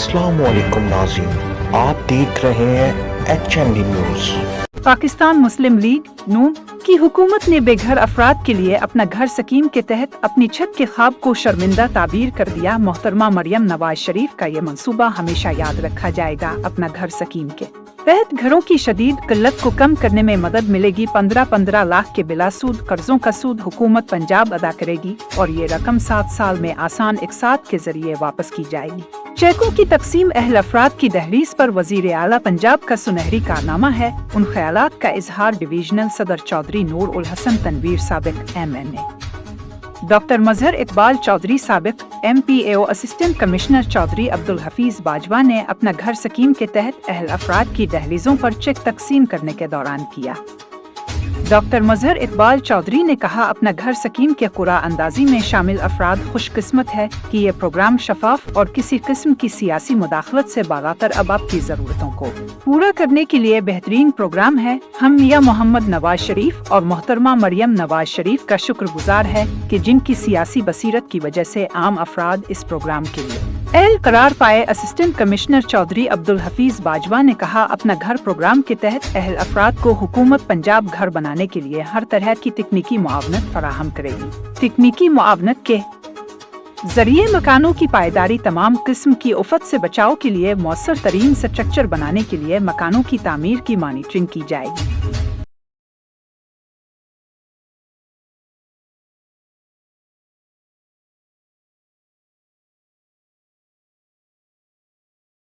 अस्सलाम वालेकुम नाज़रीन, आप देख रहे हैं HND न्यूज़। पाकिस्तान मुस्लिम लीग नून की हुकूमत ने बेघर अफराद के लिए अपना घर स्कीम के तहत अपनी छत के ख्वाब को शर्मिंदा ताबीर कर दिया। मोहतरमा मरियम नवाज शरीफ का ये मंसूबा हमेशा याद रखा जाएगा। अपना घर स्कीम के तहत घरों की शदीद किल्लत को कम करने में मदद मिलेगी। 15-15 लाख के बिला सूद कर्जों का सूद हुकूमत पंजाब अदा करेगी और ये रकम 7 साल में आसान इकसात के जरिए वापस की जाएगी। चेकों की तकसीम अहल अफराद की दहलीज पर वजीर आला पंजाब का सुनहरी कारनामा है। उन ख्यालात का इजहार डिवीजनल सदर चौधरी नूर उल हसन तनवीर, साबिक MNA डॉक्टर मजहर इकबाल चौधरी, साबिक MPAO assistant commissioner Chaudhry Abdul Hafeez Bajwa ने अपना घर स्कीम के तहत अहल अफराद की दहलीजों पर चेक तकसीम करने के दौरान किया। डॉक्टर मजहर इकबाल चौधरी ने कहा, अपना घर स्कीम के कुरा अंदाजी में शामिल अफराद खुशकिस्मत है कि ये प्रोग्राम शफाफ और किसी किस्म की सियासी मुदाखलत से बालातर अबाब की जरूरतों को पूरा करने के लिए बेहतरीन प्रोग्राम है। हम मियां मोहम्मद नवाज शरीफ और मोहतरमा मरियम नवाज शरीफ का शुक्रगुजार है कि जिनकी सियासी बसीरत की वजह से आम अफराद इस प्रोग्राम के लिए अहल करार पाए। असिस्टेंट कमिश्नर चौधरी अब्दुल हफीज बाजवा ने कहा, अपना घर प्रोग्राम के तहत अहल अफराद को हुकूमत पंजाब घर बनाने के लिए हर तरह की तकनीकी मुआवनत फराहम करेगी। तकनीकी मुआवनत के जरिए मकानों की पायदारी, तमाम किस्म की उफत से बचाव के लिए मौसर तरीन स्ट्रक्चर बनाने के लिए मकानों की तामीर की मॉनिटरिंग की जाएगी।